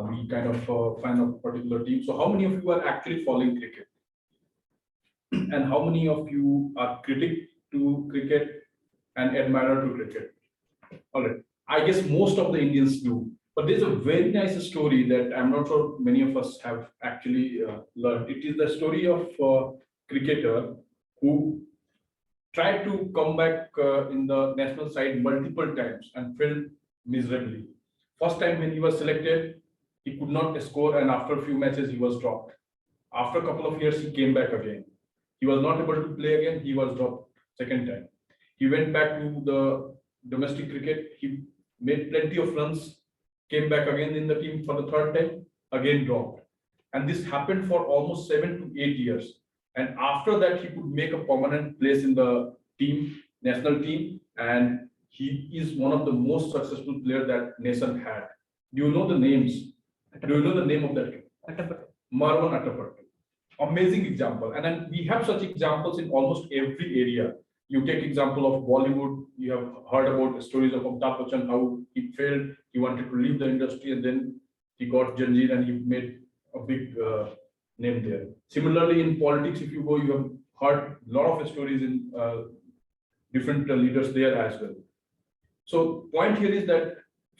I: we kind of fan of particular team. So how many of you are actually following cricket? And how many of you are critic to cricket and admirer to cricket? All right. I guess most of the Indians do. But there's a very nice story that I'm not sure many of us have actually learned. It is the story of a cricketer who tried to come back in the national side multiple times and failed miserably. First time when he was selected, he could not score, and after a few matches, he was dropped. After a couple of years, he came back again. He was not able to play again. He was dropped second time. He went back to the domestic cricket. He made plenty of runs, came back again in the team for the third time, again dropped. And this happened for almost 7 to 8 years. And after that, he could make a permanent place in the team, national team, and he is one of the most successful players that nation had. Do you know the names? Do you know the name of that kid? Marwan Attapattu. Amazing example. And then we have such examples in almost every area. You take example of Bollywood, you have heard about the stories of Amitabh Bachchan, how he failed, he wanted to leave the industry, and then he got Janjeer and he made a big name there. Similarly, in politics, if you go, you have heard a lot of stories in different leaders there as well. So point here is that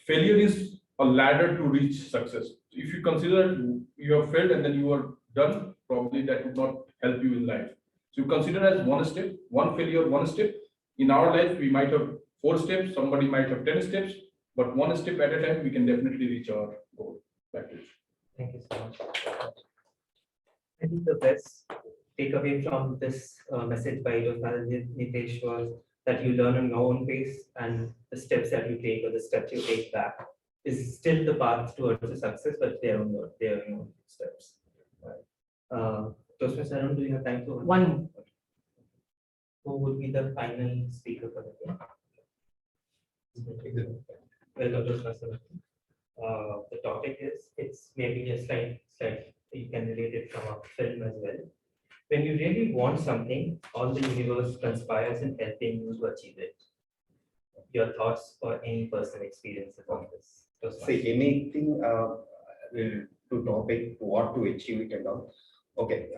I: failure is a ladder to reach success. If you consider you have failed and then you are done, probably that would not help you in life. So you consider as one step, one failure, one step. In our life, we might have 4 steps, somebody might have 10 steps, but one step at a time, we can definitely reach our goal. Back to you.
C: Thank you so much. I think the best takeaway from this message by Nitesh was that you learn on your own pace, and the steps that you take or the steps you take back is still the path towards the success, but they are their own steps. Right. Toastmaster Arun, do you have time for
E: One.
C: Who would be the final speaker for the day? Welcome, Toastmaster. The topic is, it's maybe a slight, you can relate it from a film as well. When you really want something, all the universe conspires in helping you to achieve it. Your thoughts or any personal experiences on this?
J: See, anything to topic, what to achieve it and all. Okay,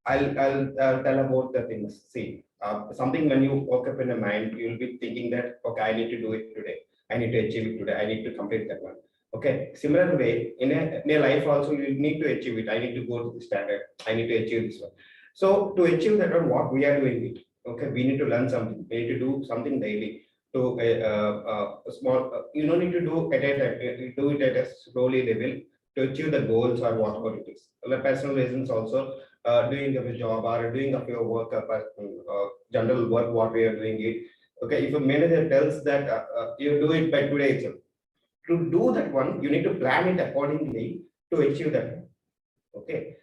J: I'll tell about the things. See, something when you woke up in a mind, you'll be thinking that, okay, I need to do it today. I need to achieve it today. I need to complete that one. Okay, similar way, in a life also, you need to achieve it. I need to go to the standard. I need to achieve this one. So to achieve that one, what we are doing it. Okay, we need to learn something. We need to do something daily. To a small, you don't need to do at a time. You do it at a slowly level to achieve the goals or whatever it is. The personal reasons also, doing a job or doing a few work, general work, what we are doing it. Okay, if a manager tells that you do it by today itself, to do that one, you need to plan it accordingly to achieve that. Okay,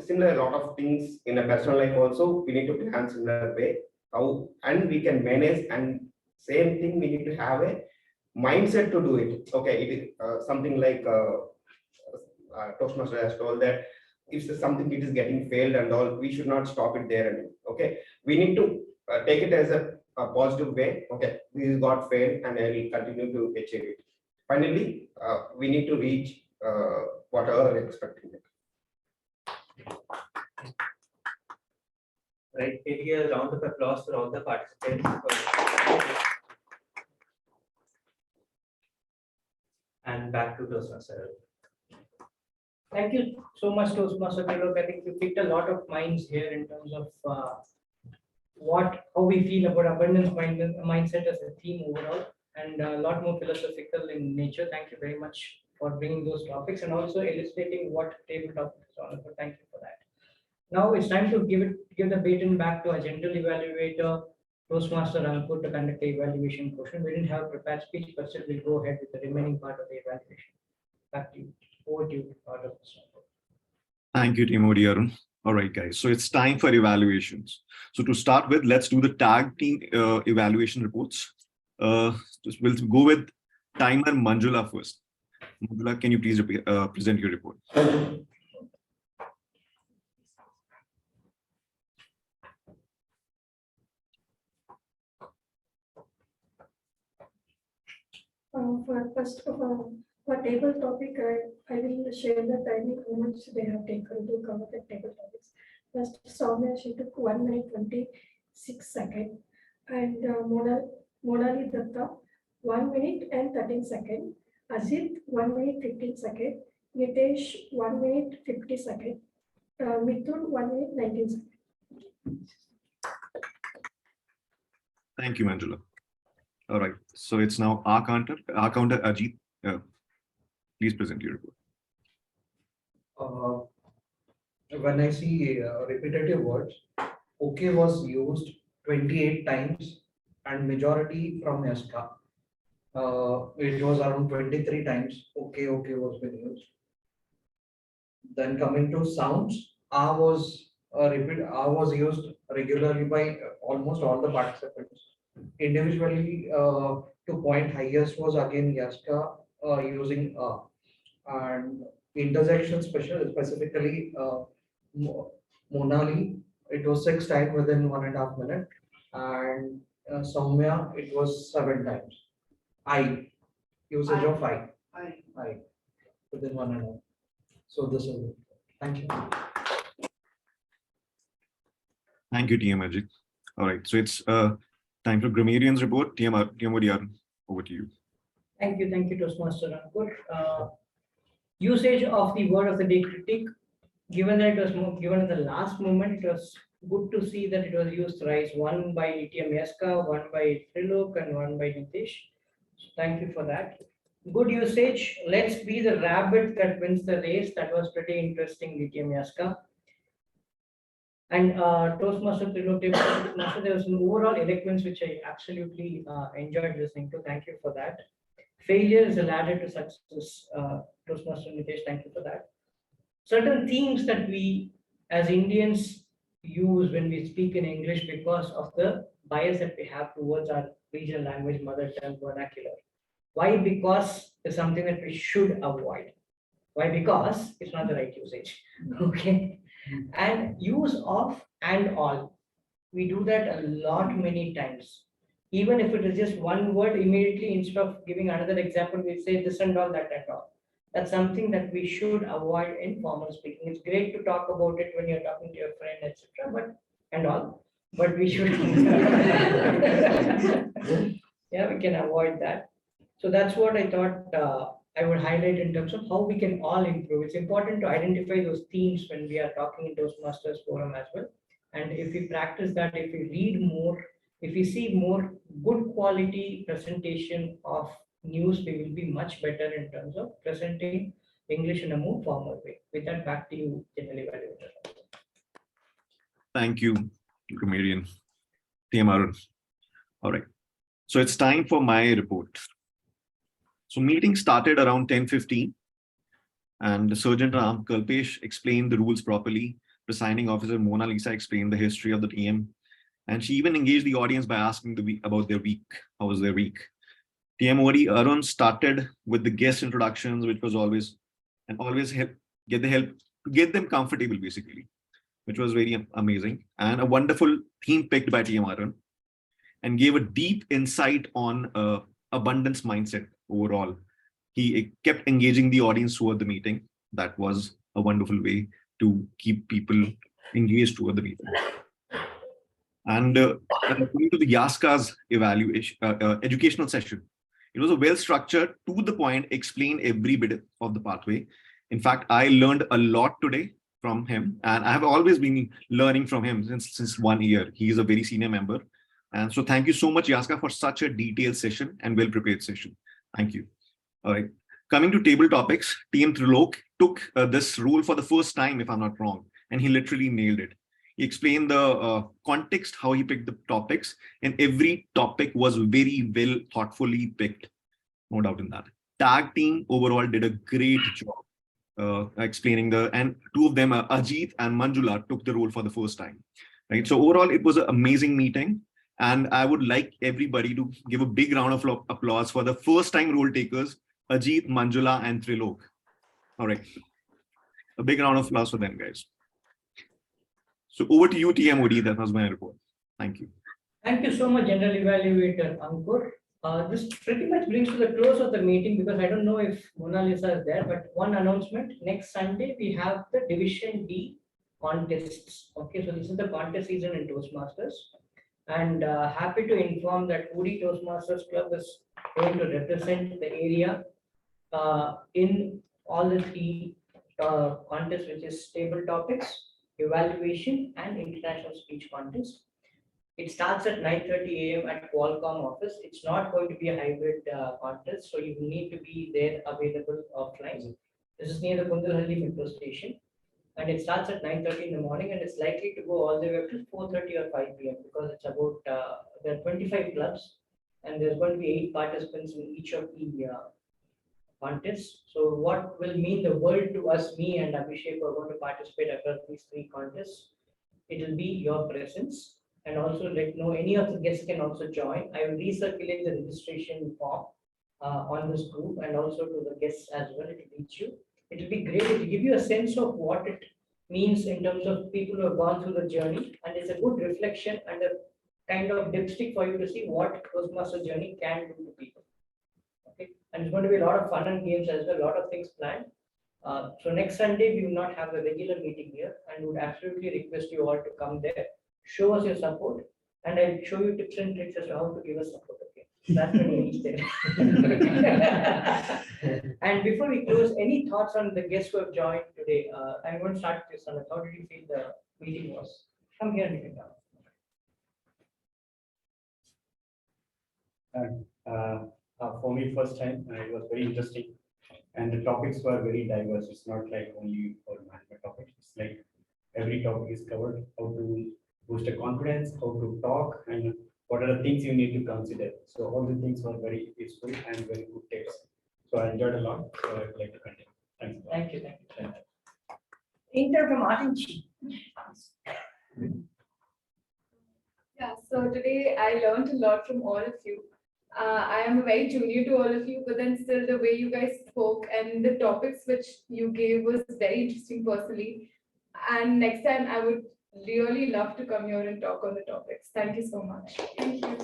J: similar a lot of things in a personal life also, we need to plan similar way how, and we can manage, and same thing we need to have a mindset to do it. Okay, it is something like Toastmaster has told that if something it is getting failed and all, we should not stop it there. And okay, we need to take it as a positive way. Okay, this got failed and I will continue to achieve it. Finally, we need to reach whatever we're expecting.
C: Right, maybe a round of applause for all the participants. And back to Toastmaster.
E: Thank you so much, Toastmaster Tilok. I think you picked a lot of minds here in terms of how we feel about abundance mindset as a theme overall, and a lot more philosophical in nature. Thank you very much for bringing those topics and also illustrating what tabletop is all about. Thank you for that. Now it's time to give the baton back to our general evaluator, Toastmaster Ankur, to conduct the evaluation portion. We didn't have a prepared speech, but still we'll go ahead with the remaining part of the evaluation. Back to you. Over to you,
K: Thank you, Timothy Arun. All right, guys. So it's time for evaluations. So to start with, let's do the tag team evaluation reports. We'll go with timer Manjula first. Manjula, can you please present your report?
L: For table topic, I will share the timing how much they have taken to cover the table topics. First, Soumya, she took 1 minute 26 seconds, and Monali Datta 1 minute and 13 seconds. Ajit 1 minute 15 seconds, Nitesh 1 minute 50 seconds, Mithun 1 minute 19 seconds.
K: Thank you, Manjula. All right, so it's now our counter Ajit. Please present your report.
H: When I see repetitive words, okay was used 28 times and majority from Yaska. It was around 23 times. Okay was been used. Then coming to sounds, A was used regularly by almost all the participants. Individually, to point highest was again Yaska using A. And intersection specifically Monali, it was 6 times within 1.5 minutes, and Soumya, it was 7 times. I, usage of I within 1.5. So this is it. Thank you.
K: Thank you, TM Ajit. All right, so it's time for grammarian's report. TM Odiyar, over to you.
E: Thank you, Toastmaster Ankur. Usage of the word of the day critique. Given that it was given at the last moment, it was good to see that it was used thrice, one by TM Yaska, one by Trilok, and one by Nitesh. So thank you for that. Good usage. Let's be the rabbit that wins the race. That was pretty interesting, TM Yaska. And Toastmaster Trilok, there was an overall eloquence which I absolutely enjoyed listening to. Thank you for that. Failure is a ladder to success. Toastmaster Nitesh, thank you for that. Certain themes that we as Indians use when we speak in English because of the bias that we have towards our regional language, mother tongue, vernacular. Why? Because it's something that we should avoid. Why? Because it's not the right usage. Okay. And use of and all. We do that a lot many times. Even if it is just one word, immediately instead of giving another example, we say this and all, that and all. That's something that we should avoid in formal speaking. It's great to talk about it when you're talking to your friend, etc. But we should. Yeah, we can avoid that. So that's what I thought I would highlight in terms of how we can all improve. It's important to identify those themes when we are talking in Toastmasters forum as well. And if we practice that, if we read more, if we see more good quality presentation of news, we will be much better in terms of presenting English in a more formal way. With that, back to you, General Evaluator.
K: Thank you, grammarian. TM Arun. All right. So it's time for my report. So meeting started around 10:15, and the Sergeant Ram Kalpesh explained the rules properly. Presiding officer Mona Lisa explained the history of the TM, and she even engaged the audience by asking about their week. How was their week? TM Arun started with the guest introductions, which was always get them comfortable, basically, which was very amazing, and a wonderful theme picked by TM Arun, and gave a deep insight on abundance mindset overall. He kept engaging the audience toward the meeting. That was a wonderful way to keep people engaged toward the meeting. And coming to the Yaska's evaluation, educational session, it was a well-structured, to the point, explain every bit of the pathway. In fact, I learned a lot today from him, and I have always been learning from him since 1 year. He is a very senior member. And so thank you so much, Yaska, for such a detailed session and well-prepared session. Thank you. All right. Coming to table topics, TM Trilok took this rule for the first time, if I'm not wrong, and he literally nailed it. He explained the context, how he picked the topics, and every topic was very well thoughtfully picked. No doubt in that. Tag team overall did a great job explaining and two of them, Ajit and Manjula, took the role for the first time. Right. So overall, it was an amazing meeting. And I would like everybody to give a big round of applause for the first time role takers, Ajit, Manjula, and Trilok. All right. A big round of applause for them, guys. So over to you, TMOD. That was my report. Thank you.
E: Thank you so much, General Evaluator Ankur. This pretty much brings to the close of the meeting because I don't know if Mona Lisa is there, but one announcement. Next Sunday, we have the Division D contests. Okay, so this is the contest season in Toastmasters. And happy to inform that Woody Toastmasters Club is going to represent the area in all the three contests, which is table topics, evaluation, and international speech contest. It starts at 9:30 a.m. at Qualcomm office. It's not going to be a hybrid contest, so you need to be there available offline. This is near the Kundalhalli metro station, and it starts at 9:30 in the morning, and it's likely to go all the way up to 4:30 or 5 p.m. because it's about there are 25 clubs, and there's going to be 8 participants in each of the contests. So what will mean the world to us, me and Abhishek are going to participate across these 3 contests. It will be your presence. And also let know any of the guests can also join. I will recirculate the registration form on this group and also to the guests as well. It will reach you. It will be great. It will give you a sense of what it means in terms of people who have gone through the journey. And it's a good reflection and a kind of dipstick for you to see what Toastmaster journey can do to people. Okay. And it's going to be a lot of fun and games as well. A lot of things planned. So next Sunday, we will not have a regular meeting here and would absolutely request you all to come there. Show us your support, and I'll show you tips and tricks as to how to give us support. Okay, that's when you reach there. And before we close, any thoughts on the guests who have joined today? I'm going to start with this. How did you feel the meeting was? Come here, Nikita.
M: For me, first time, it was very interesting, and the topics were very diverse. It's not like only for management topics. It's like every topic is covered. How to boost a confidence, how to talk, and what are the things you need to consider. So all the things were very useful and very good tips. So I enjoyed a lot. So I would like to continue. Thanks.
E: Thank you. Thank you. Intern from Artinchi.
F: Yeah, so today I learned a lot from all of you. I am very junior to all of you, but then still the way you guys spoke and the topics which you gave was very interesting personally. And next time I would really love to come here and talk on the topics. Thank you so much. Thank you.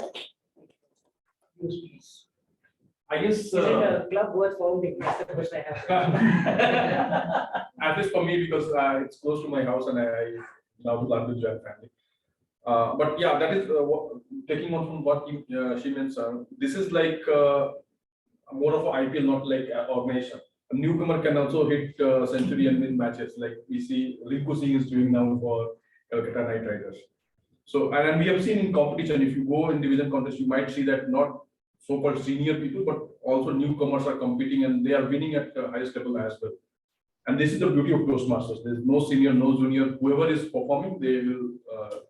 I: I guess
E: Is it a club worth founding? That's the question I have.
I: at least for me, because it's close to my house and I love to join family. But yeah, that is taking on from what she mentioned. This is like more of an IPL, not like an organization. A newcomer can also hit century and win matches, like we see Rinku Singh is doing now for Calcutta Knight Riders. So, and we have seen in competition, if you go in division contest, you might see that not so-called senior people, but also newcomers are competing and they are winning at the highest level as well. And this is the beauty of Toastmasters. There's no senior, no junior. Whoever is performing, they will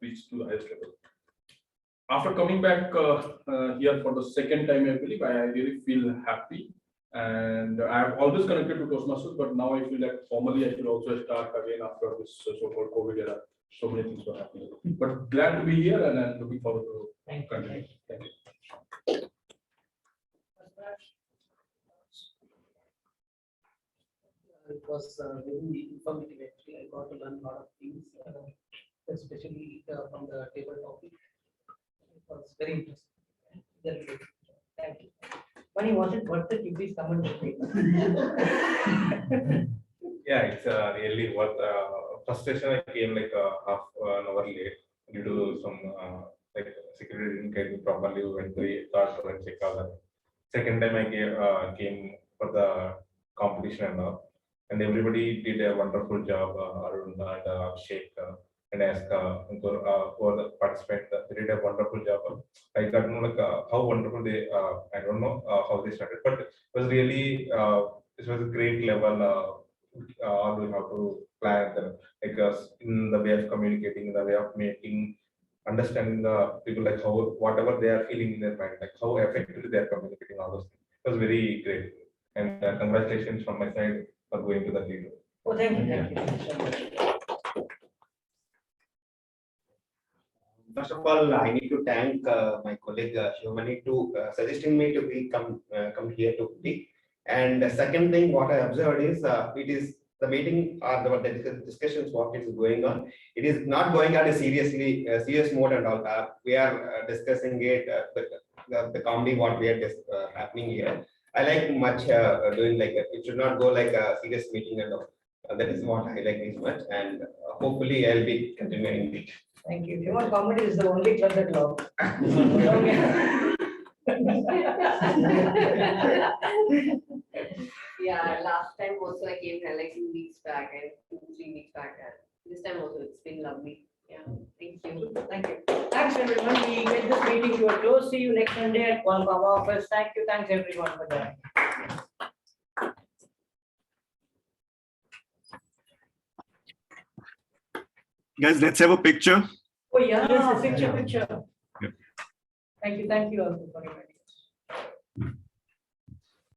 I: reach to the highest level. After coming back here for the second time, I believe, I really feel happy. And I've always connected to Toastmasters, but now I feel that formally I should also start again after this so-called COVID era. So many things were happening. But glad to be here and I'm looking forward to continue. Thank you.
C: It was very informative actually. I got to learn a lot of things, especially from the table topic. It was very interesting. Very good. Thank you.
E: When he wasn't worth it, you please come and repeat.
N: Yeah, it's really worth. First session I came like half an hour late due to some like security didn't get me properly. We went to the third forensic cover. Second time I came for the competition and all, and everybody did a wonderful job. Arun and Abhishek and Aska who are the participants, they did a wonderful job. I got to know like how wonderful they. I don't know how they started, but it was really it was a great level. All we have to plan like in the way of communicating, in the way of making, understanding the people, like how whatever they are feeling in their mind, like how effectively they are communicating all those things. It was very great, and congratulations from my side for going to the leader.
E: Oh, thank you. Thank you so much.
J: First of all, I need to thank my colleague Shivamani to suggesting me to be come here to be. And the second thing, what I observed is it is the meeting or the discussions what is going on. It is not going on a serious mode and all. We are discussing it, the comedy what we are happening here. I like much doing like that. It should not go like a serious meeting and all. That is what I like this much, and hopefully I'll be continuing it.
E: Thank you. If you want comedy, is the only club that love.
F: Yeah, last time also I came here like 2 weeks back and 2-3 weeks back, and this time also it's been lovely. Yeah, thank you.
E: Thank you. Thanks, everyone. We get this meeting to a close. See you next Monday at Qualcomm office. Thank you. Thanks, everyone, for joining.
K: Guys, let's have a picture.
E: Oh, yeah. Yes, picture.
K: Yeah.
E: Thank you. Thank you all for inviting us.